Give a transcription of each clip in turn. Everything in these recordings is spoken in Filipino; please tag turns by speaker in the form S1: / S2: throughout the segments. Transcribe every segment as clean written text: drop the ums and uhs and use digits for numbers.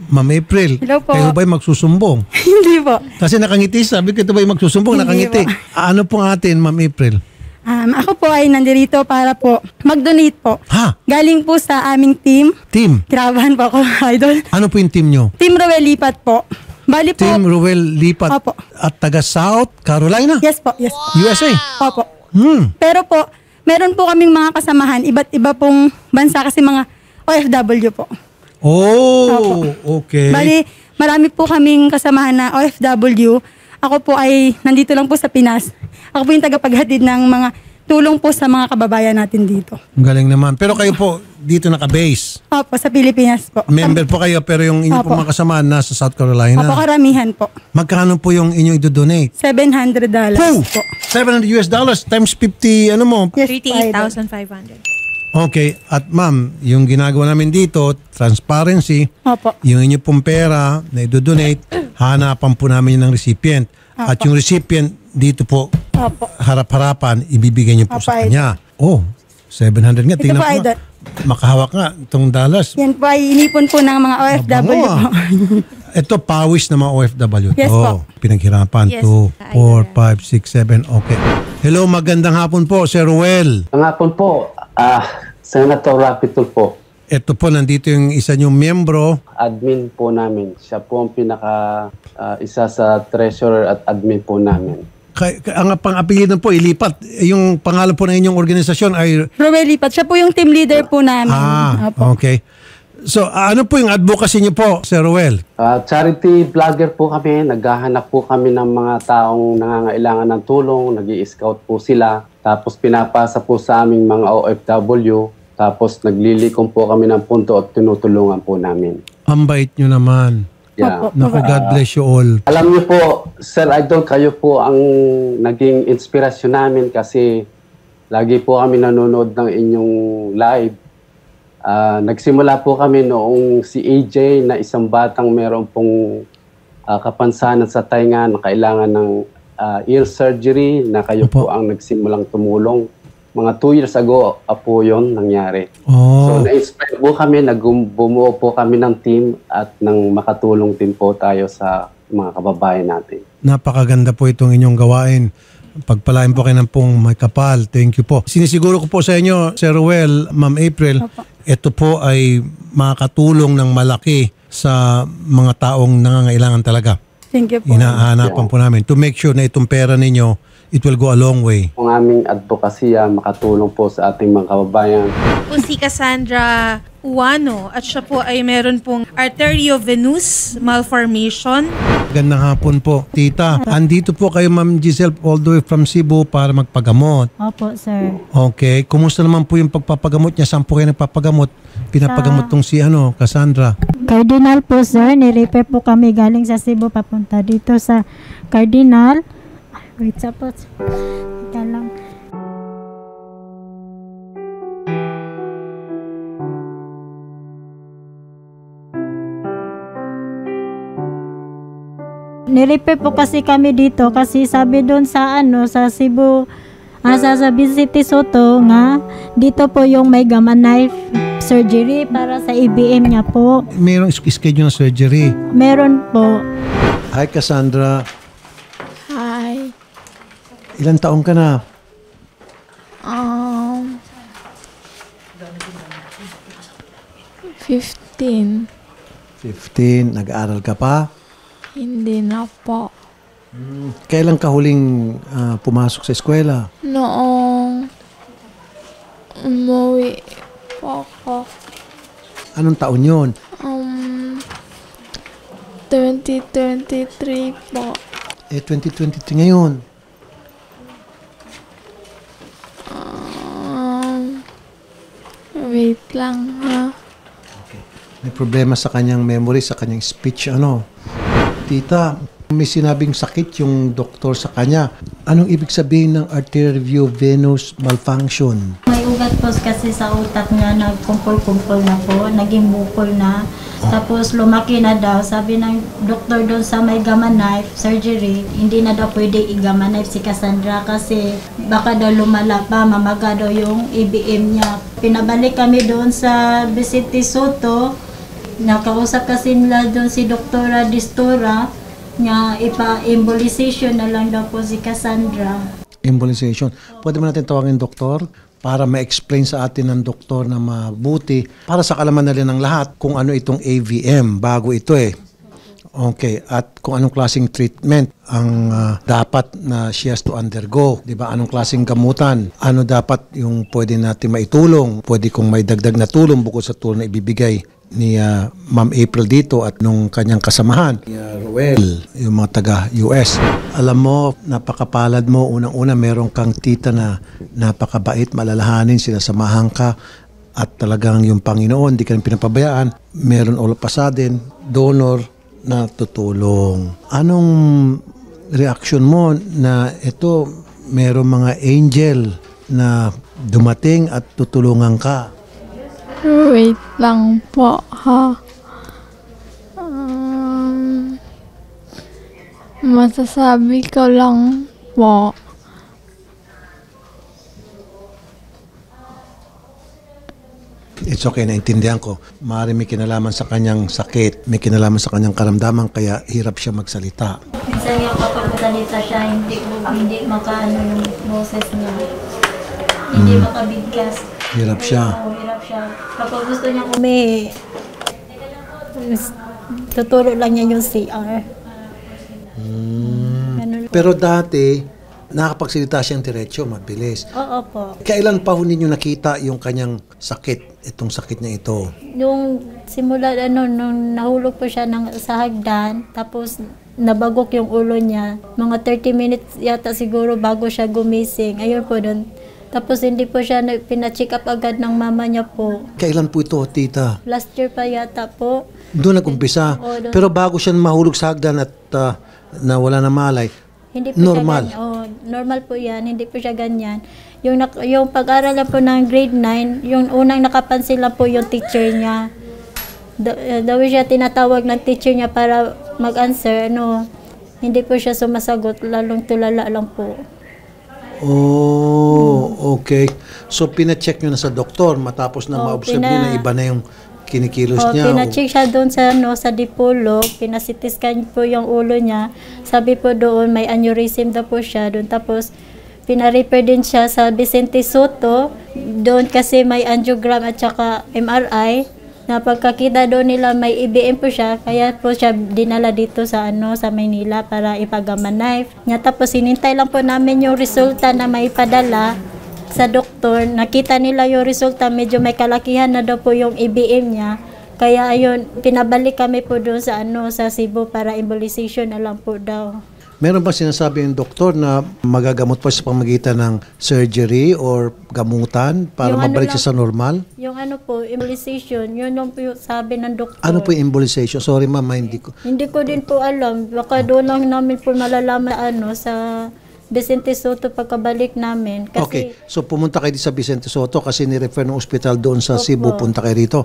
S1: Ma'am April,
S2: Hello po.
S1: kayo ba'y magsusumbong?
S2: Hindi po.
S1: Kasi nakangiti, sabi ko ito ba'y magsusumbong?
S2: Hindi
S1: Nakangiti.
S2: po.
S1: Ano pong atin, Ma'am April?
S2: Ako po ay nandirito para po mag-donate po.
S1: Ha?
S2: Galing po sa aming team.
S1: Team?
S2: Grabahan po ako, idol.
S1: Ano po yung team nyo?
S2: Team Roel Lipat po. Bali po.
S1: Team Ruel Lipat
S2: Opo.
S1: at taga South Carolina?
S2: Yes po, yes po.
S1: USA?
S2: Opo.
S1: Hmm.
S2: Pero po, meron po kaming mga kasamahan, iba't iba pong bansa kasi mga OFW po.
S1: Oh, okay.
S2: Bali, marami po kaming kasamahan na OFW. Ako po ay nandito lang po sa Pinas. Ako po yung tagapaghatid ng mga tulong po sa mga kababayan natin dito.
S1: Ang galing naman. Pero kayo po dito naka-base.
S2: Opo, sa Pilipinas po.
S1: Member po kayo pero yung inyong
S2: Opo.
S1: pong mga kasamahan nasa South Carolina.
S2: Opo, karamihan po.
S1: Magkano po yung inyong i-donate?
S2: $700
S1: Oh!
S2: po.
S1: $700 times 50, ano mo?
S2: Yes, po, idol.
S3: 38,500.
S1: Okay. At ma'am, yung ginagawa namin dito, transparency,
S2: Opo.
S1: yung inyong pong pera na i-donate, hanapan po namin yun ng recipient. At yung recipient dito po,
S2: Opo.
S1: harap-harapan, ibibigay niyo po
S2: Opo,
S1: sa kanya. Oh, 700 nga.
S2: Ito
S1: Tingnan
S2: po,
S1: po.
S2: idol.
S1: Makahawak nga itong dollars.
S2: Yan po ay inipon po ng mga OFW
S1: Mabango,
S2: po.
S1: Ito, pawis ng mga OFW.
S2: Yes po.
S1: Pinaghirapan.
S3: Yes,
S1: 2, 4,
S3: idol.
S1: 5, 6, 7. Okay. Hello, magandang hapon po, Sir Ruel.
S4: Ang hapon po, Senator Rapitol po,
S1: Ito po, nandito yung isa niyong miyembro.
S4: admin po namin. Siya po ang isa sa treasurer at admin po namin.
S1: Ang pang-apelyido po, ilipat. Yung pangalan po ng inyong organisasyon ay...
S2: Roel Lipat, siya po yung team leader po namin. Opo.
S1: Okay. So, ano po yung advocacy niyo po, Sir Ruel?
S4: Charity vlogger po kami. Naghahanap po kami ng mga taong nangangailangan ng tulong. Nag-i-scout po sila. Tapos pinapasa po sa aming mga OFW. Tapos naglilikom po kami ng punto at tinutulungan po namin.
S1: Ang bait nyo naman.
S4: Yeah.
S1: Naku, God bless you all.
S4: Alam niyo po, Sir Idol, kayo po ang naging inspirasyon namin kasi lagi po kami nanonood ng inyong live. Nagsimula po kami noong si AJ na isang batang meron pong kapansanan sa tainga na kailangan ng ear surgery na kayo
S1: Opo.
S4: po ang nagsimulang tumulong. Mga 2 years ago po yun nangyari.
S1: Oh.
S4: So na-inspire po kami, bumuo po kami ng team at nang makatulong din po tayo sa mga kababayan natin.
S1: Napakaganda po itong inyong gawain. Pagpalain po kayo ng pong may kapal. Thank you po. Sinisiguro ko po sa inyo, Sir Ruel, Ma'am April, ito po ay makakatulong ng malaki sa mga taong nangangailangan talaga.
S2: Thank you po.
S1: Hinahanapan po namin to make sure na itong pera ninyo, it will go a long way.
S4: Ang aming advokasya makatulong po sa ating mga kababayan.
S3: Po si Cassandra Uano at siya po ay meron pong arteriovenous malformation.
S1: Gandang hapon po, tita. Andito po kayo, Ma'am Giselle, all the way from Cebu para magpagamot.
S5: Opo, sir.
S1: Okay. Kumusta naman po yung pagpapagamot niya? Saan po kayo nagpapagamot? Pinapagamot tong si Cassandra.
S5: Cardinal po, sir. Nirefer po kami galing sa Cebu papunta dito sa Cardinal. Wait, sapos. Ika lang. Nirefer po kasi kami dito kasi sabi doon sa sa Cebu, sa Vicente Soto nga dito po yung may gamma knife surgery para sa IBM niya po.
S1: Mayroong schedule na surgery.
S5: Meron po.
S1: Hi, Cassandra.
S6: Hi.
S1: Ilan taong ka na?
S6: 15.
S1: 15. Nag-aaral ka pa?
S6: Hindi na po.
S1: Kailan ka huling pumasok sa eskwela?
S6: Noong umuwi po ako.
S1: Anong taon yun?
S6: 2023 po.
S1: 2023 ngayon.
S6: Wait lang ha.
S1: May problema sa kanyang memory, sa kanyang speech, Tita, may sinabing sakit yung doktor sa kanya. Anong ibig sabihin ng arteriovenous malfunction?
S5: May ugat po kasi sa utak niya, nagkumpol-kumpol na po, naging bukol na. Tapos lumaki na daw, sabi ng doktor doon sa may gamma knife surgery, hindi na daw pwede i-gamma knife si Cassandra kasi baka daw lumala pa, mamaga daw yung IBM niya. Pinabalik kami doon sa Vicente Soto, Nakausap kasi nila doon si Doktora Distora nga ipa-embolization na lang daw po si Cassandra.
S1: Embolization. Pwede mo natin tawagin doktor para ma-explain sa atin ng doktor na mabuti para sa kalaman na rin ng lahat kung ano itong AVM. Bago ito eh. Okay. At kung anong klaseng treatment ang dapat na she has to undergo. Diba? Anong klaseng gamutan. Ano dapat yung pwede natin maitulong. Pwede kung may dagdag na tulong bukod sa tulong na ibibigay ni Ma'am April dito at nung kanyang kasamahan, ni Ruel, yung mga taga-US. Alam mo, napakapalad mo. Unang-una, meron kang tita na napakabait, malalahanin, sinasamahan ka at talagang yung Panginoon, di ka rin pinapabayaan. Meron all of a sudden, donor na tutulong. Anong reaction mo na ito, meron mga angel na dumating at tutulungan ka?
S6: Wait lang po, ha. Masasabi ko lang po.
S1: It's okay, naintindihan ko. Maaari may kinalaman sa kanyang sakit, may kinalaman sa kanyang karamdaman, kaya hirap siya magsalita.
S5: Minsan yung kapag salita siya, hindi makaano yung boses niya. Hindi makabigkas.
S1: Hirap siya.
S5: Oo, hirap siya. Kapag gusto niya tuturo lang niya yung CR. Ganun.
S1: Pero dati, nakapagsalita siyang diretso, mabilis.
S5: Oo po.
S1: Kailan pa ho ninyo nakita yung kanyang sakit, itong sakit niya ito?
S5: Yung simula, nung nahulog po siya sa hagdan, tapos nabagok yung ulo niya. Mga 30 minutes yata siguro bago siya gumising. Ayun po doon. Tapos hindi po siya pina-check up agad ng mama niya po.
S1: Kailan po ito, tita?
S5: Last year pa yata po.
S1: Doon nag-umpisa.
S5: Oo, doon.
S1: Pero bago siya mahulog sa hagdan at nawala na malay,
S5: Hindi po
S1: normal.
S5: Siya normal po yan. Hindi po siya ganyan. Yung pag-aral lang po ng grade 9, yung unang nakapansin lang po yung teacher niya. Daw siya tinatawag ng teacher niya para mag-answer. Hindi po siya sumasagot. Lalong tulala lang po.
S1: Oh, okay. So, pina-check nyo na sa doktor matapos na ma-observe nyo na iba na yung kinikilos niya.
S5: Pina-check siya doon sa Dipolog. Pinasitiskan po yung ulo niya. Sabi po doon, may aneurysm daw po siya doon. Tapos, pina-refer din siya sa Vicente Soto. Doon kasi may angiogram at saka MRI. Na pagkakita doon nila may IBM po siya, kaya po siya dinala dito sa Maynila para ipagaman knife. Tapos sinintay lang po namin yung resulta na may padala sa doktor. Nakita nila yung resulta, medyo may kalakihan na daw po yung IBM niya. Kaya ayun, pinabalik kami po doon sa sa Cebu para embolization na lang po daw.
S1: Meron ba sinasabi yung doktor na magagamot pa sa pamagitan ng surgery or gamutan para
S5: Yung
S1: mabalik siya sa normal?
S5: Yung po, embolization, yun yung sabi ng doktor.
S1: Ano po yung embolization? Sorry ma'am, hindi ko.
S5: Hindi ko din po alam. Baka doon lang namin po malalaman sa Vicente Soto pagkabalik namin. Kasi,
S1: Okay, so pumunta kayo sa Vicente Soto kasi ni-refer ng ospital doon sa Cebu, punta kayo rito.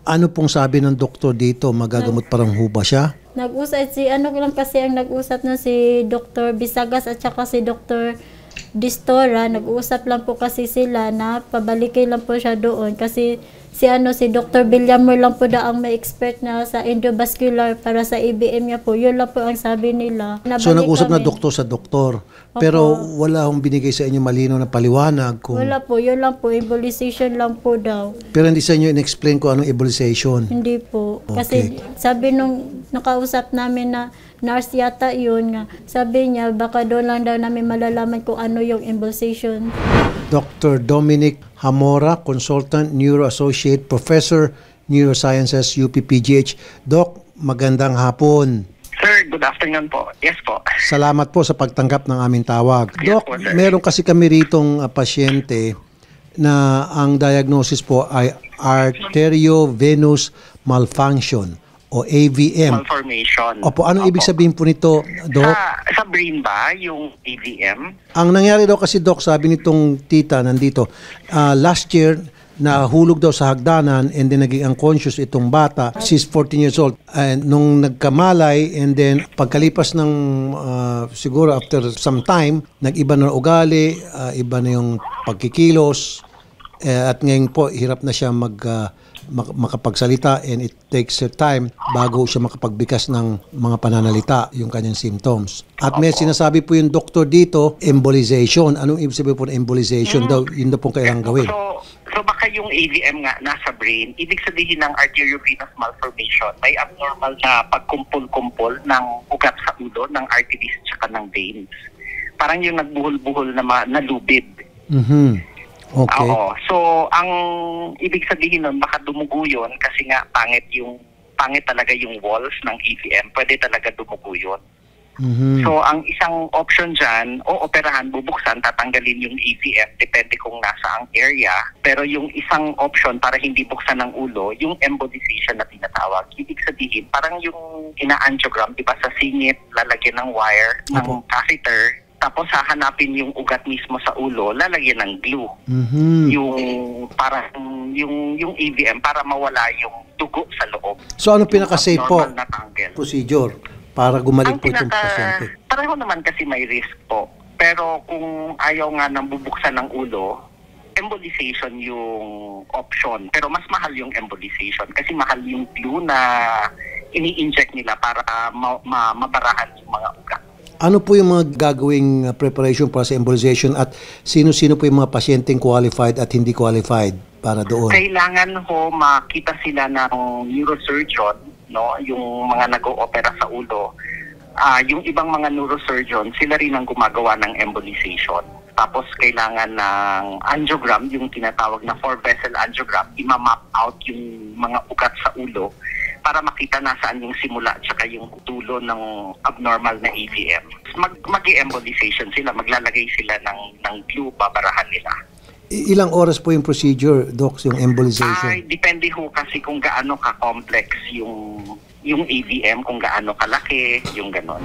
S1: Ano pong sabi ng doktor dito? Magagamot parang ho ba siya?
S5: nag-usap lang kasi ang nag-usap na si Dr. Bisagas at saka si Dr. Distora, nag-usap lang po kasi sila na pabalikin lang po siya doon kasi si Dr. Villamor lang po ang may expert na sa endovascular para sa IBM niya po. Yun lang po ang sabi nila.
S1: So nag-usap na doktor sa doktor. Pero wala akong binigay sa inyo malinaw na paliwanag kung...
S5: Wala po, yun lang po, embolization lang po daw.
S1: Pero hindi sa inyo in-explain ko anong embolization.
S5: Hindi po.
S1: Okay.
S5: Kasi sabi nung nakausap namin na nurse yata yun nga, sabi niya baka doon lang daw namin malalaman kung ano yung embolization.
S1: Dr. Dominic Hamora, Consultant Neuro Associate Professor Neurosciences UPPGH. Doc, magandang hapon.
S7: Sir, good afternoon po. Yes po.
S1: Salamat po sa pagtanggap ng aming tawag.
S7: Yes
S1: Doc,
S7: po, sir.
S1: meron kasi kami ritong pasyente na ang diagnosis po ay arteriovenous malfunction o AVM.
S7: Malformation.
S1: Opo, anong ibig sabihin po nito, Doc?
S7: Sa brain ba, yung AVM?
S1: Ang nangyari daw kasi, Doc, sabi nitong tita nandito, last year, nahulog daw sa hagdanan and then naging unconscious itong bata. She's 14 years old. And nung nagkamalay and then pagkalipas ng siguro after some time, nag-iba na ugali, iba na yung pagkikilos at ngayon po hirap na siya makapagsalita and it takes time bago siya makapagbikas ng mga pananalita, yung kanyang symptoms. At may sinasabi po yung doktor dito, embolization. Anong ibig sabihin po ng embolization daw? Yun daw pong kailangan gawin.
S7: So baka yung AVM nga nasa brain, ibig sabihin ng arteriovenous malformation, may abnormal na pagkumpul-kumpul ng ugat sa ulo, ng arteries at ng veins. Parang yung nagbuhol-buhol na lubid.
S1: Okay.
S7: Oo. So ang ibig sabihin nun, baka dumugo yun kasi nga pangit talaga yung walls ng AVM, pwede talaga dumugo yun. So, ang isang option dyan, operahan, bubuksan, tatanggalin yung AVM, depende kung nasa ang area. Pero yung isang option para hindi buksan ng ulo, yung embolization na tinatawag. Ibig sabihin, parang yung ina-angiogram, di ba, sa singit, lalagyan ng wire, ng catheter, tapos hahanapin yung ugat mismo sa ulo, lalagyan ng glue. Yung parang yung AVM para mawala yung dugo sa loob.
S1: So, ano pinaka-safe po
S7: Na
S1: procedure para gumaling po itong pasyente?
S7: Pareho naman kasi may risk po. Pero kung ayaw nga nang bubuksan ng ulo, embolization yung option. Pero mas mahal yung embolization kasi mahal yung glue na ini-inject nila para mabarahan yung mga ugat.
S1: Ano po yung mga gagawing preparation para sa embolization at sino-sino po yung mga pasyenteng qualified at hindi qualified para doon?
S7: Kailangan ho makita sila ng neurosurgeon, no, yung mga nag-oopera sa ulo. Yung ibang mga neurosurgeon, sila rin ang gumagawa ng embolization. Tapos kailangan ng angiogram, yung tinatawag na 4-vessel angiogram, ima-map out yung mga ugat sa ulo para makita nasaan yung simula at saka yung tulo ng abnormal na AVM. Mag-embolization sila, maglalagay sila ng glue, babarahan nila.
S1: Ilang oras po yung procedure, Doc, yung embolization?
S7: Depende ho kasi kung gaano ka-complex yung AVM, kung gaano kalaki, yung ganon.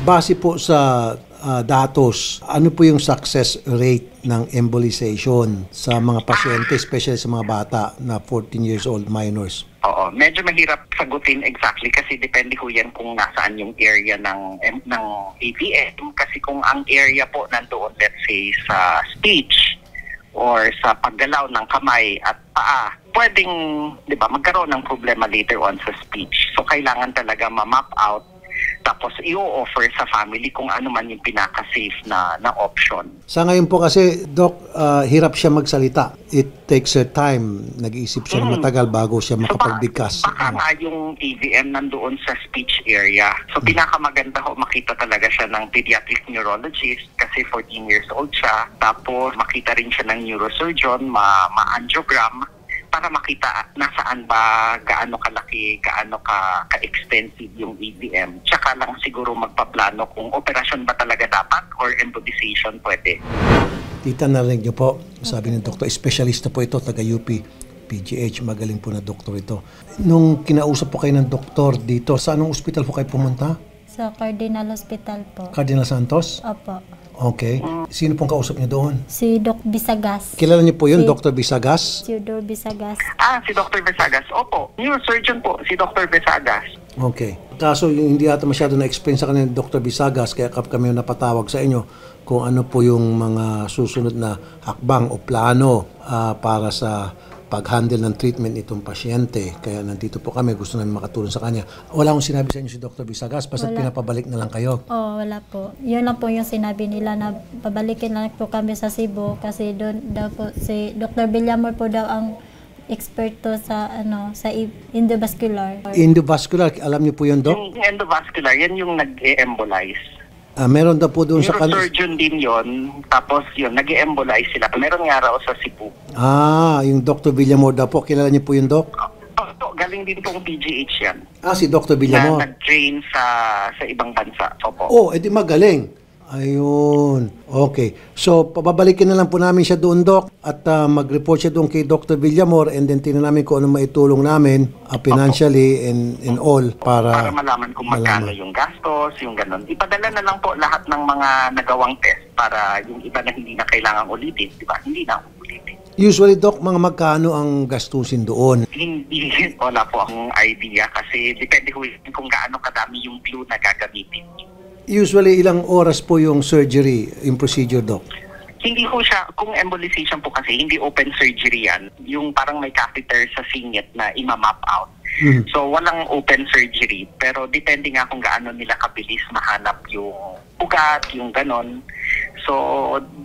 S1: Base po sa datos, ano po yung success rate ng embolization sa mga pasyente, especially sa mga bata na 14 years old minors?
S7: Oo, medyo mahirap sagutin exactly kasi depende ho yan kung nasaan yung area ng AVM. Kasi kung ang area po nandoon, let's say, sa speech, or sa paggalaw ng kamay at paa, pwedeng, di ba, magkaroon ng problema later on sa speech. So, kailangan talaga ma-map out, tapos i-offer sa family kung ano man yung pinaka-safe na option.
S1: Sa ngayon po kasi, Doc, hirap siya magsalita. It takes her time. Nag-iisip siya na matagal bago siya makapagbigkas.
S7: So, baka nga yung AVM nandoon sa speech area. So, pinakamaganda ho, makita talaga siya ng pediatric neurologist kasi 14 years old siya. Tapos, makita rin siya ng neurosurgeon, ma-angiogram, para makita nasaan ba, gaano kalaki, gaano ka-extensive yung AVM. Tsaka lang siguro magpaplano kung operasyon ba talaga dapat or embolization pwede.
S1: Tita, narinig niyo po, sabi ng doktor, specialista po ito, taga-UP, PGH, magaling po na doktor ito. Nung kinausap po kayo ng doktor dito, sa anong ospital po kayo pumunta?
S5: Sa Cardinal Hospital po.
S1: Cardinal Santos?
S5: Opo.
S1: Okay. Sino pong kausap niyo doon?
S5: Si Doc Bisagas.
S1: Kilala niyo po yun, Dr. Bisagas?
S5: Si Dr. Bisagas.
S7: Si Dr. Bisagas. Opo, neurosurgeon po, si Dr. Bisagas.
S1: Okay. Kaso yung hindi ata masyado na-explain sa kanila ni Dr. Bisagas, kaya kami napatawag sa inyo kung ano po yung mga susunod na hakbang o plano para sa pag-handle ng treatment itong pasyente. Kaya nandito po kami, gusto namin makatulong sa kanya. Wala akong sinabi sa inyo si Dr. Bisagas, basta pinapabalik na lang kayo.
S5: Wala po. Yun lang po yung sinabi nila na pabalikin lang po kami sa Cebu kasi doon daw po si Dr. Villamor po daw ang experto sa sa endovascular.
S1: Endovascular, alam niyo po yun, Doc?
S7: Yung endovascular, yan yung nag-embolize.
S1: Meron daw po doon sa
S7: neurosurgeon din yon, tapos yun, nag-embolize sila. Meron nga raw sa Cebu.
S1: Yung Dr. Villamor daw po. Kilala niyo po yung Doc?
S7: Galing din pong PGH yan.
S1: Si Dr. Villamor.
S7: Na nag-train sa ibang bansa.
S1: Edi magaling. Ayun. Okay. So, pababalikin na lang po namin siya doon, Doc, at mag-report siya doon kay Dr. Villamor, and then tingnan namin kung ano maitulong namin financially and all para
S7: malaman kung magkano yung gastos, yung ganun. Ipadala na lang po lahat ng mga nagawang test para yung iba na hindi na kailangan ulitin, di ba? Hindi na ulitin.
S1: Usually, Doc, mga magkano ang gastusin doon?
S7: Hindi, wala po akong idea kasi depende kung gaano kadami yung glue na gagamitin.
S1: Usually, ilang oras po yung surgery, yung procedure, Doc?
S7: Hindi ho siya, kung embolization po kasi, hindi open surgery yan. Yung parang may catheter sa singit na ima-map out. So, walang open surgery. Pero depende nga kung gaano nila kabilis mahanap yung ugat, yung ganon. So,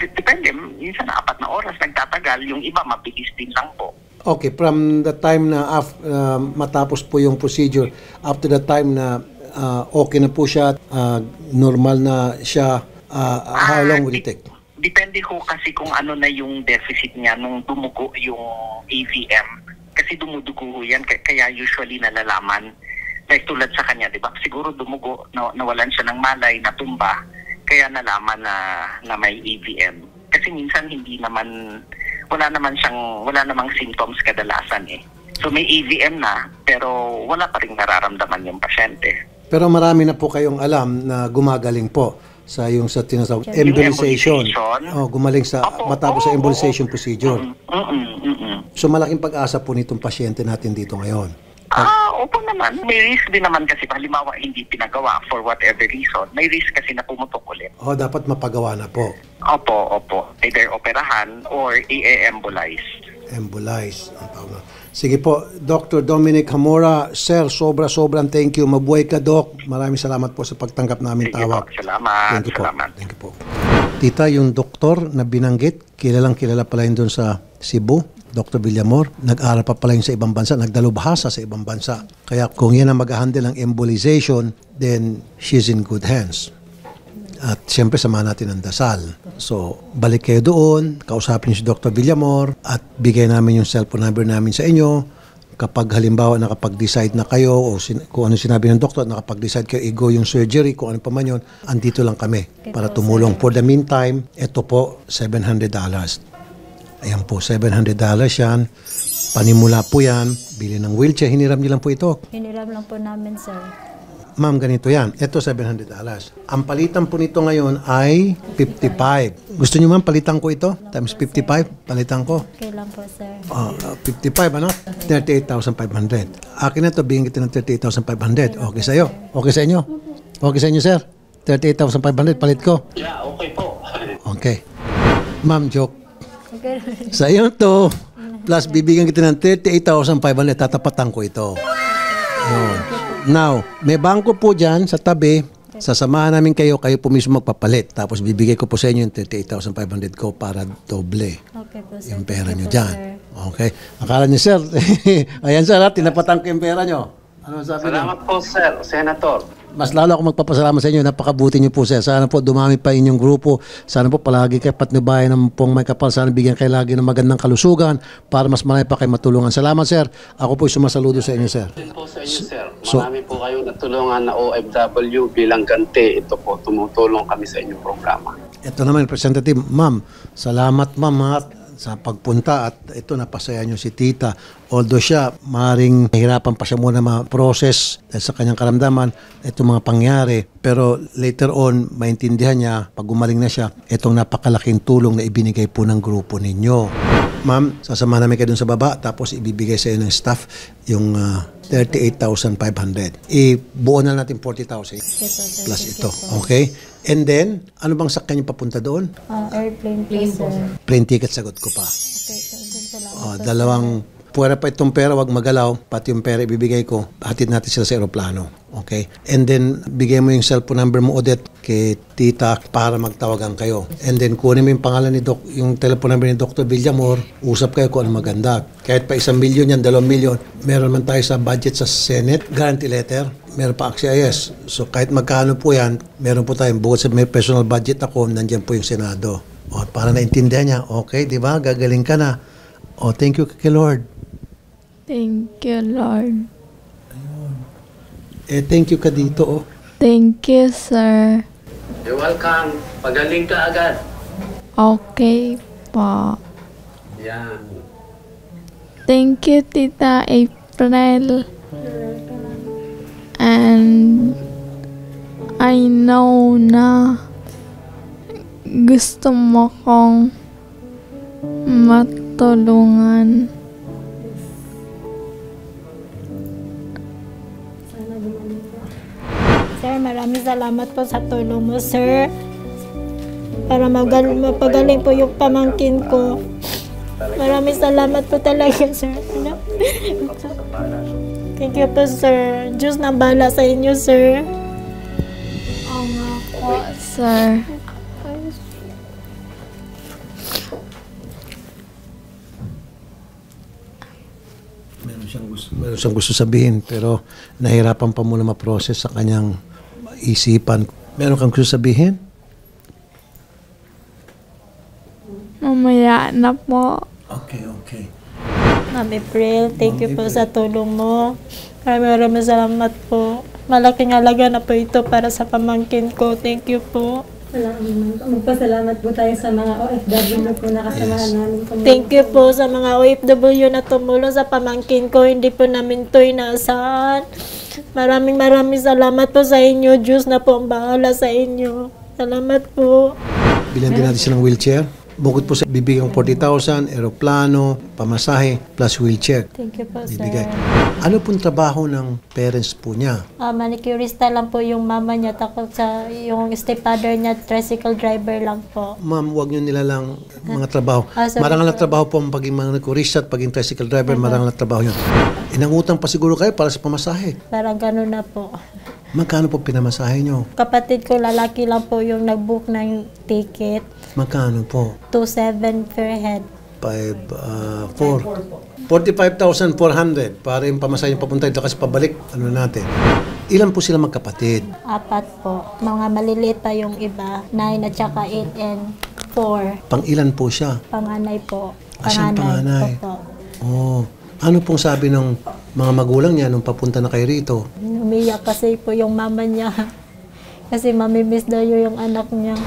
S7: depende. Minsan na 4 na oras nagtatagal. Yung iba, mabilis din lang po.
S1: Okay, from the time na matapos po yung procedure, up to the time na okay na po siya, normal na siya, how long will it take?
S7: Depende ho kasi kung ano na yung deficit niya nung dumugo yung AVM. Kasi dumudugo ho yan, kaya usually nalalaman. Like tulad sa kanya, di ba? Siguro dumugo, nawalan siya ng malay, natumba, kaya nalaman na may AVM. Kasi minsan hindi naman, wala namang symptoms kadalasan eh. So may AVM na, pero wala pa rin nararamdaman yung pasyente.
S1: Pero marami na po kayong alam na gumagaling po sa yung sa tinatawag embolization. Gumaling sa matapos sa embolization procedure. So malaking pag-asa po nitong pasyente natin dito ngayon.
S7: Opo naman. May risk din naman kasi halimbawa hindi pinagawa for whatever reason. May risk kasi na pumutok ulit.
S1: Dapat mapagawa na po.
S7: Opo. Either operahan or i-embolize.
S1: Embolize. Sige po, Dr. Dominic Hamora, Sir, sobrang thank you. Mabuhay ka, Doc. Maraming salamat po sa pagtanggap namin tawag.
S7: Salamat.
S1: Thank you po. Thank you po. Tita, yung doktor na binanggit, kilala pala yun doon sa Cebu, Dr. Villamor. Nag-aral pa pala yun sa ibang bansa, nagdalubhasa sa ibang bansa. Kaya kung yan ang mag-handle ng embolization, then she's in good hands. At siyempre, samahan natin ang dasal. So, balik kayo doon, kausapin niyo si Dr. Villamor at bigay namin yung cellphone number namin sa inyo. Kapag halimbawa nakapag-decide na kayo o kung ano sinabi ng doktor, nakapag-decide kayo i-go yung surgery, kung ano pa man yun, andito lang kami para tumulong. For the meantime, ito po, $700. Ayan po, $700 yan. Panimula po yan. Bili ng wheelchair. Hiniram niyo lang po ito.
S5: Hiniram lang po namin, sir.
S1: Ma'am, ganito yan. Ito, $700. Ang palitan po nito ngayon ay 55. Gusto niyo ma'am, palitan ko ito? Times 55, palitan ko.
S5: Okay lang po, sir.
S1: 55, ano? 38,500. Akin na ito, bigyan kita ng 38,500. Okay sa'yo? Okay sa inyo? Okay sa inyo, sir? 38,500, palit ko?
S4: Yeah, okay po.
S1: Okay. Ma'am, joke.
S5: Okay.
S1: Sa iyo to. Plus, bibigyan kita ng 38,500. Tatapatan ko ito. Yun. Now, may bangko po dyan sa tabi. Sasamahan namin kayo po mismo magpapalit. Tapos bibigay ko po sa inyo yung 38,500 ko para doble.
S5: Okay po, sir.
S1: Yung pera nyo dyan. Okay. Akala niyo, sir. Ayan, sir, tinapatan ko yung pera nyo. Ano sabi niyo?
S4: Salamat po, sir, Senator.
S1: Mas lalo ako magpapasalamat sa inyo. Napakabuti niyo po, sir. Sana po dumami pa inyong grupo. Sana po palagi kayo patnubayan ng pong may kapal. Sana bigyan kayo lagi ng magandang kalusugan para mas marami pa kayo matulungan. Salamat, sir. Ako po sumasaludo sa inyo, sir.
S4: Po sa inyo, sir. Marami po kayo natulungan na OFW bilang ganti. Ito po, tumutulong kami sa inyong programa.
S1: Ito naman, Representative. Ma'am, salamat, ma'am, sa pagpunta at ito napasaya nyo si tita. Although siya, maaaring nahirapan pa siya muna ma-process dahil sa kanyang karamdaman, itong mga pangyari. Pero later on, maintindihan niya, pag gumaling na siya, itong napakalaking tulong na ibinigay po ng grupo ninyo. Ma'am, sasama namin kayo dun sa baba, tapos ibibigay sa iyo ng staff yung 38,500. Ibuo na natin 40,000 plus ito. Okay? And then, ano bang sakyan niyo papunta doon?
S5: Airplane po, sir.
S1: Plane ticket, sagot ko pa.
S5: Okay, sir. Salamat.
S1: Dalawang, pwera pa itong pera, wag magalaw, pati yung pera ibibigay ko, hatid natin sila sa aeroplano. Okay? And then, bigay mo yung cellphone number mo, Odette, kay tita para magtawagan kayo. And then, kunin mo yung pangalan ni Doc, yung telephone number ni Dr. Villamor, usap kayo kung ano maganda. Kahit pa 1 milyon yan, 2 milyon, meron man tayo sa budget sa Senate, guarantee letter, meron pa AXIS. So, kahit magkano po yan, meron po tayong, bukod sa may personal budget ako, nandiyan po yung Senado. O, para naintindihan niya, okay, di ba? Gagaling ka na. O, thank you kay Lord.
S6: Thank you, Lord.
S1: Thank you ka dito, oh.
S6: Thank you, sir.
S4: You're welcome. Pagaling ka agad.
S6: Okay po.
S4: Yan.
S6: Thank you, Tita April. And I know na gusto mo kong matulungan.
S5: Sir, maraming salamat po sa tulong mo, sir. para mapagaling po yung pamangkin ko. Maraming salamat po talaga, sir. Thank you po, sir. Diyos na bahala sa inyo, sir.
S6: Oo nga po, sir.
S1: Meron siyang gusto sabihin, pero nahirapan pa muna ma-process sa kanyang isipan. Meron kang gusto sabihin?
S6: Mamaya na po.
S1: Okay.
S5: Ma'am April, thank you po sa tulong mo. Maraming salamat po. Malaking halaga na po ito para sa pamangkin ko. Thank you po.
S2: Magpasalamat po tayo sa mga OFW po na kasamahan namin.
S5: Thank you po sa mga OFW na tumulong sa pamangkin ko. Hindi po namin ito inaasahan. Maraming salamat po sa inyo. Diyos na po ang bahala sa inyo. Salamat po.
S1: Bilhan din natin siya ng wheelchair. Bukod po sa bibigyan ko 40,000, aeroplano, pamasahe, plus wheelchair.
S5: Thank you po,
S1: Bibigay.
S5: sir.
S1: Ano pong trabaho ng parents po niya?
S5: Manicurista lang po yung mama niya. Takot sa yung stepfather niya, tricycle driver lang po.
S1: Ma'am, huwag niyo nilalang mga trabaho.
S5: Sorry,
S1: Marangal na
S5: sir.
S1: trabaho po ang pagiging manicurista at pagiging tricycle driver, marangal na trabaho yun. Inangutang pa siguro kayo para sa pamasahe.
S5: Parang gano'n na po.
S1: Magkano po pinamasahe niyo?
S5: Kapatid ko, lalaki lang po yung nag-book ng ticket.
S1: Magkano po?
S5: 2,700 per head.
S1: 45,400 para yung pamasahe yung papunta dito kasi pabalik, ano natin. Ilan po sila magkapatid?
S5: 4 po. Mga maliliit pa yung iba. 9 at saka 8 and 4.
S1: Pang ilan po siya?
S5: Panganay po.
S1: Siyang panganay.
S5: Opo.
S1: Oh. Ano pong sabi ng mga magulang niya nung papunta na kayo rito?
S5: Umiyak kasi po yung mama niya. Kasi mamimiss daw yung anak niya.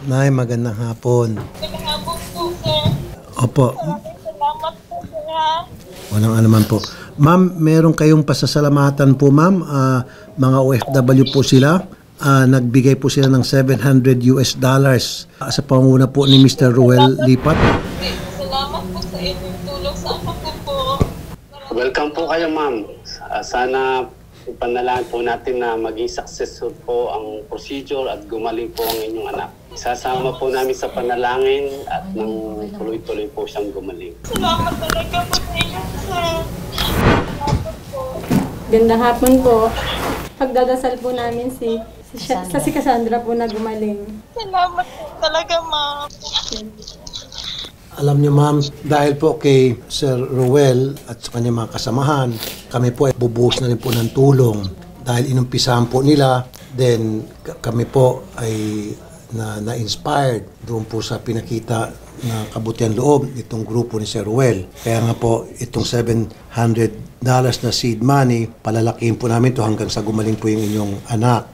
S1: Nay, magandang hapon.
S8: Magandang hapon po, sir.
S1: Opo.
S8: Salamat po, sir.
S1: Walang anuman po. Ma'am, meron kayong pasasalamatan po, ma'am. Mga OFW po sila. Nagbigay po sila ng $700 sa panguna po ni Mr. Ruel Lipat.
S8: Salamat po sa inyong tulong sa anak ko po.
S4: Welcome po kayo, ma'am. Sana ipanalangin po natin na maging successful po ang procedure at gumaling po ang inyong anak. Isasama po namin sa panalangin at nang tuloy-tuloy po siyang gumaling.
S8: Salamat talaga po sa inyo, sir. Salamat po.
S2: Gandang hapon po. Pagdadasal po namin si Cassandra po na gumaling.
S8: Salamat po talaga, ma'am.
S1: Alam niyo, ma'am, dahil po kay Sir Ruel at sa kanyang mga kasamahan, kami po ay bubuhos na rin po ng tulong. Dahil inumpisahan po nila, then kami po ay na-inspired doon po sa pinakita na kabutihan loob itong grupo ni Sir Ruel. Kaya nga po, itong $700 na seed money, palalakihin po namin to hanggang sa gumaling po yung inyong anak.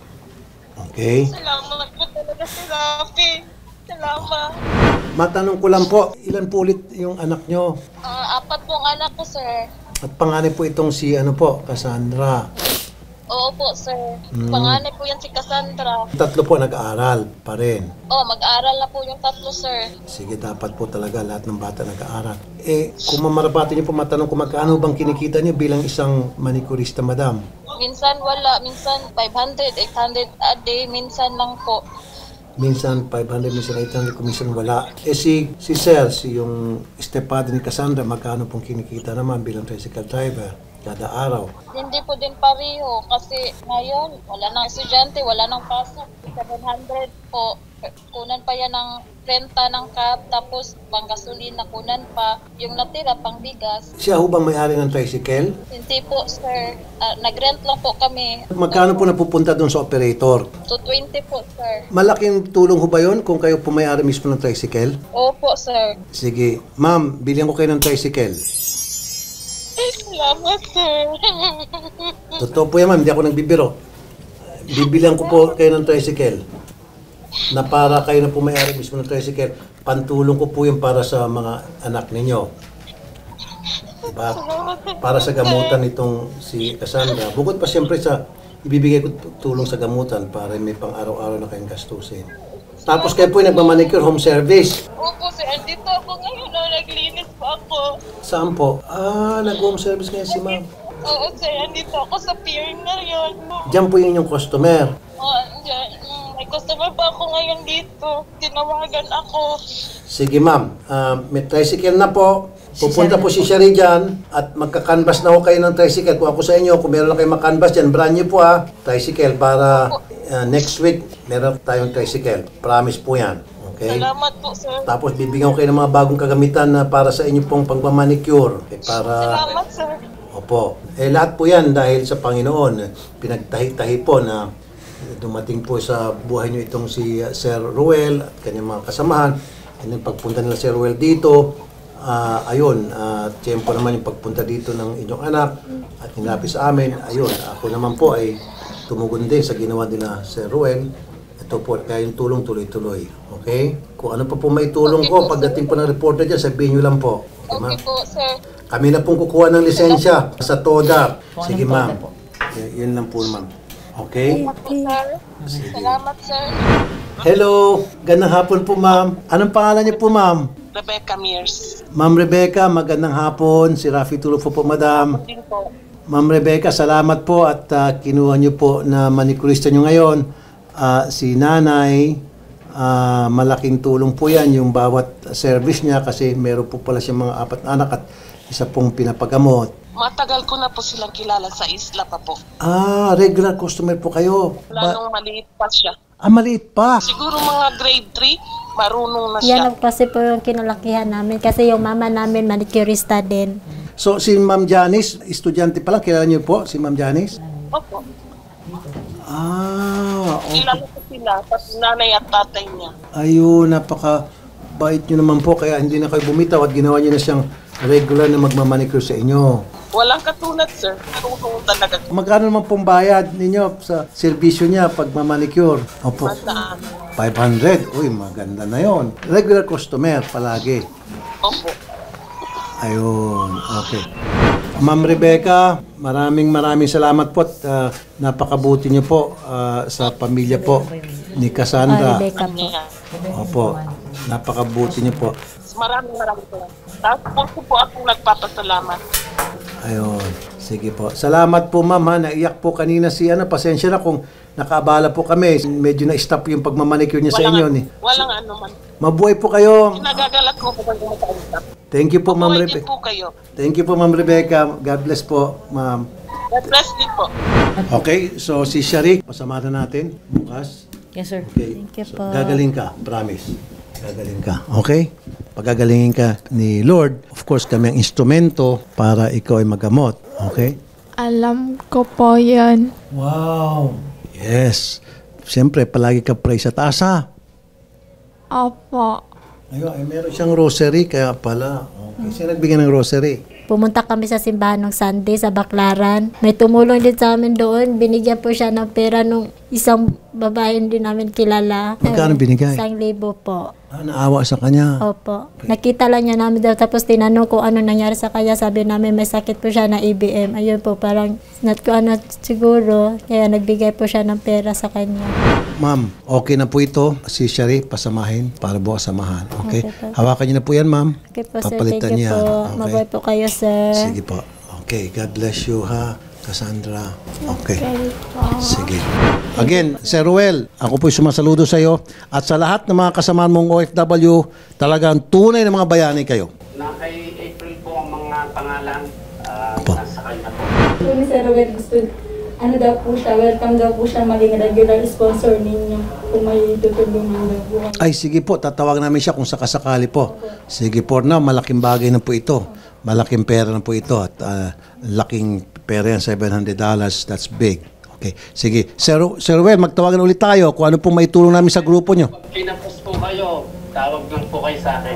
S1: Okay?
S8: Salamat po talaga, Sir Rafi. Salamat.
S1: Matanong ko lang po, ilan po ulit yung anak nyo?
S8: 4 pong anak ko, sir.
S1: At panganay po itong si Cassandra.
S8: Oo po, sir. Panganay po yan si Cassandra.
S1: Tatlo po nag-aaral pa rin.
S8: Mag-aaral na po yung 3, sir.
S1: Sige, dapat po talaga lahat ng bata nag-aaral. Kung mamarapati niyo po matanong kung magkano bang kinikita niyo bilang isang manicurista, madam?
S8: Minsan wala, minsan 500, 800 a day, minsan lang po.
S1: Minsan 500, minsan 800, minsan wala. Si Sir, yung stepfather ni Cassandra, magkano pong kinikita naman bilang tricycle driver kada araw?
S8: Hindi po din pareho kasi ngayon wala nang estudyante, wala nang pasok. 700 po. Kunan pa yan ng renta ng cab, tapos pang gasolina kunan pa. Yung natira pang bigas.
S1: Siya ho bang may-ari ng tricycle?
S8: Hindi po, sir. Nag-rent lang po kami.
S1: Magkano po napupunta doon sa operator?
S8: 220 po, sir.
S1: Malaking tulong ho ba yun kung kayo po may-ari mismo ng tricycle?
S8: Opo, sir.
S1: Sige. Ma'am, bilhin ko kayo ng tricycle.
S8: Salamat, sir.
S1: Totoo po yan, ma'am. Hindi ako nagbibiro. Bibilihan ko po kayo ng tricycle na para kayo na po may-ari mismo ng tricycle. Pantulong ko po yung para sa mga anak ninyo. Diba? Para sa gamutan nitong si Cassandra. Bukod pa siyempre sa ibibigay ko tulong sa gamutan para may pang araw-araw na kayong gastusin. Tapos kayo po yung nagmamanicure, home service.
S8: Opo, sir. Andito ako ngayon. Naglinis po ako.
S1: Saan po? Nag-home service ngayon si ma'am.
S8: Oo, sir. Andito ako sa pier ngayon.
S1: Diyan po yung inyong customer.
S8: Diyan. May customer pa ako ngayon dito. Tinawagan ako.
S1: Sige ma'am, may tricycle na po. Pupunta po si Sherry dyan at magka-canvas na ho kayo ng tricycle. Kung ako sa inyo, kung meron na kayong mag-canvas dyan, brand new po tricycle para next week meron tayong tricycle. Promise po yan. Okay?
S8: Salamat po, sir.
S1: Tapos bibigyan ko kayo ng mga bagong kagamitan na para sa inyo pong pagmamanicure.
S8: Salamat, sir.
S1: Opo. Lahat po yan dahil sa Panginoon. Pinagtahi-tahi po na dumating po sa buhay nyo itong si Sir Ruel at kanyang mga kasamahan. And then pagpunta nila Sir Ruel dito, tiyempo naman yung pagpunta dito ng inyong anak at hinapis sa amin. Ayun, ako naman po ay tumugon din sa ginawa nila Sir Ruel. Ito po, kaya yung tulong tuloy-tuloy. Okay? Kung ano pa po may tulong ko, pagdating po ng reporter dyan, sabihin nyo lang po.
S8: Okay po, sir.
S1: Kami na pong kukuha ng lisensya sa TODA. Sige, ma'am. Yun lang po, ma'am. Okay?
S8: Salamat, sir.
S1: Hello. Gandang hapon po, ma'am. Anong pangalan niyo po, ma'am?
S9: Rebecca Mears.
S1: Ma'am Rebecca, magandang hapon. Si Rafi Tulfo po, madam. Ma'am Rebecca, salamat po at kinuha niyo po na manicurista niyo ngayon. Si nanay, malaking tulong po yan yung bawat service niya kasi meron po pala siyang mga 4 anak at isa pong pinapagamot.
S9: Matagal ko na po silang kilala sa isla pa po.
S1: Regular customer po kayo.
S9: Lalong maliit pa siya.
S1: Maliit pa?
S9: Siguro mga grade 3, marunong na siya.
S5: Yan kasi po yung kinalakihan namin kasi yung mama namin manicurista din.
S1: So si Ma'am Janice, estudyante pa lang, kilala niyo po si Ma'am Janice?
S9: Opo.
S1: Okay.
S9: Kilala ko sila, pati nanay at tatay niya.
S1: Ayun, napaka-bait nyo naman po kaya hindi na kayo bumitaw at ginawa nyo na siyang regular na magmamanicure sa inyo.
S9: Walang katulad, sir. Marunong talaga.
S1: Magkano naman pong bayad ninyo sa serbisyo niya pag mamanicure? Opo. 500. Uy, maganda na yon. Regular customer palagi.
S9: Opo.
S1: Ayun, okay. Ma'am Rebecca, maraming salamat po at napakabuti niyo po sa pamilya po ni Cassandra.
S5: Rebecca po.
S1: Opo, napakabuti niyo po.
S9: Maraming salamat. Tapos po akong nagpapasalamat.
S1: Ayun, sige po. Salamat po ma'am ha, naiyak po kanina si pasensya na kung nakaabala po kami. Medyo na-stop yung pagmamanicure niya sa inyo.
S9: Walang ano man.
S1: Mabuhay po kayo.
S9: Nagagalat ko po pag kumakausap.
S1: Thank you po ma'am
S9: Mabuhay din
S1: Rebecca.
S9: po kayo.
S1: Thank you po ma'am Rebecca. God bless po ma'am.
S9: God bless din po.
S1: Okay, so si Sharik, pasamahan natin bukas.
S10: Yes sir.
S1: Okay.
S5: Thank you
S1: So,
S5: po.
S1: gagaling ka, promise. Gagaling ka, okay? Pagagalingin ka ni Lord, of course kami ang instrumento para ikaw ay magamot, okay?
S6: Alam ko po yan.
S1: Wow! Yes. Siyempre, palagi ka pray sa taas, ha?
S6: Opo.
S1: Ayun, ay meron siyang rosary, kaya pala. Okay. Sino nagbigay ng rosary?
S5: Pumunta kami sa simbahan ng Sunday sa Baclaran. May tumulong din sa amin doon. Binigyan po siya ng pera nung isang babae din namin kilala.
S1: Magkano binigay?
S5: 1,000 po.
S1: Naawa sa kanya.
S5: Opo. Nakita lang niya namin daw. Tapos tinanong ko ano nangyari sa kanya. Sabi namin may sakit po siya na IBM. Ayun po, parang not ko ano siguro. Kaya nagbigay po siya ng pera sa kanya.
S1: Ma'am, okay na po ito. Si Shari, pasamahin para bukas samahan. Okay?
S5: Okay po.
S1: Hawakan niyo na po yan, ma'am.
S5: Okay po, sir.
S1: Papalitan
S5: Thank you
S1: niya.
S5: po.
S1: Okay.
S5: Mabuhay po kayo, sir.
S1: Sige po. Okay, God bless you, ha, Cassandra. Okay. Sige. Again, Sir Ruel, ako po'y sumasaludo sa iyo at sa lahat ng mga kasamahan mong OFW, talagang tunay na mga bayani kayo.
S4: Na kay April po ang mga pangalan,
S1: Opo.
S4: nasa kanya po.
S2: So, ni Sir Ruel, gusto, ano daw po siya, welcome daw po siya maging regular sponsor ninyo kung may tutulungan daw po.
S1: Ay, sige po, tatawag namin siya kung sakasakali po. Sige po, na malaking bagay na po ito. Malaking pera na po ito at laking pera yan, $700, that's big. Okay, sige. Sir Ruel, magtawagan ulit tayo kung ano pong may tulong namin sa grupo nyo.
S4: Kinapos po kayo, tawag lang po kayo sa akin.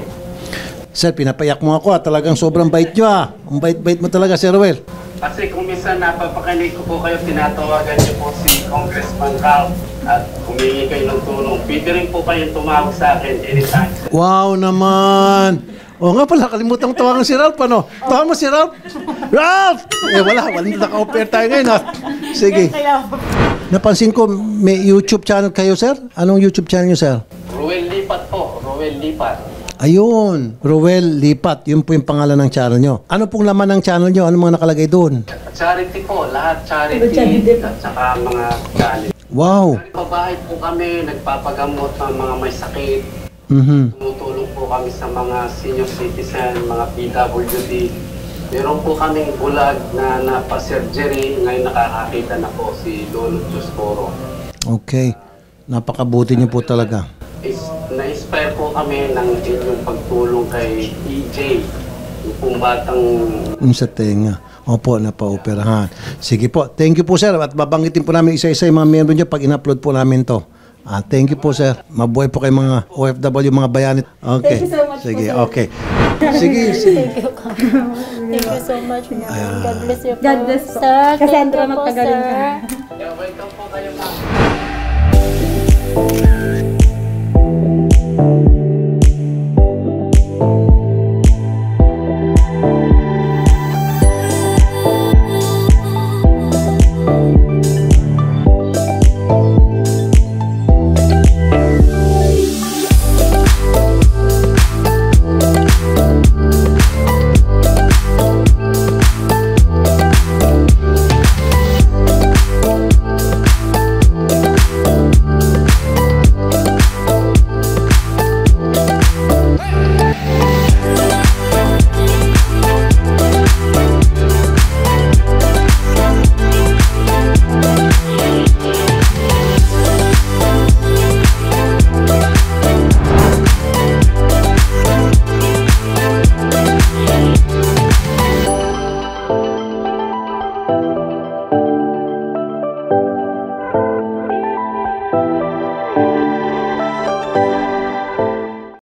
S1: Sir, pinapayak mo ako talagang sobrang bait nyo Ang bait-bait mo talaga, Sir Ruel.
S4: Kasi kung minsan napapakinig ko po kayo, tinatawagan niyo po si Congressman Ralph at humingi kayo ng tulong. Pwede rin po kayong tumawag sa akin anytime.
S1: Wow naman! O nga pala, kalimutan ko tawagan si Ralph, ano? Tawagan mo si Ralph! Ralph! Wala, naka-offer tayo ngayon, ha? Sige. Napansin ko, may YouTube channel kayo, sir? Anong YouTube channel nyo, sir?
S4: Ruel Lipat po, Ruel Lipat.
S1: Ayun, Ruel Lipat. Yun po yung pangalan ng channel nyo. Ano pong laman ng channel nyo? Ano mga nakalagay doon?
S4: Charity po, lahat charity at saka mga galit.
S1: Wow.
S4: Pabahay po kami, nagpapagamot ng mga may sakit. Tumutulong po kami sa mga senior citizen, mga PWD. Meron po kaming bulag na napa-surgery. Ngayon nakakakita na po si Lolo Dioscoro.
S1: Okay. Napakabuti niyo po talaga.
S4: Na-inspire po kami ng inyong pagtulong kay EJ, yung pong batang...
S1: Sa tenga. Opo, napaoperahan. Sige po. Thank you po, sir. At babanggitin po namin isa-isa yung mga miyembro niyo pag in-upload po namin to. Thank you po, sir. Mabuhay po kayo mga OFW, mga bayanit. Okay.
S2: Thank you so much
S1: Sige,
S2: po, sir.
S1: okay. Sige, sige.
S5: Thank you so much. God bless you po.
S2: God bless po.
S5: Sir,
S2: Cassandra,
S5: thank you po,
S2: magpagaling
S5: sir.
S2: ka.
S4: Welcome po kayo, ma'am.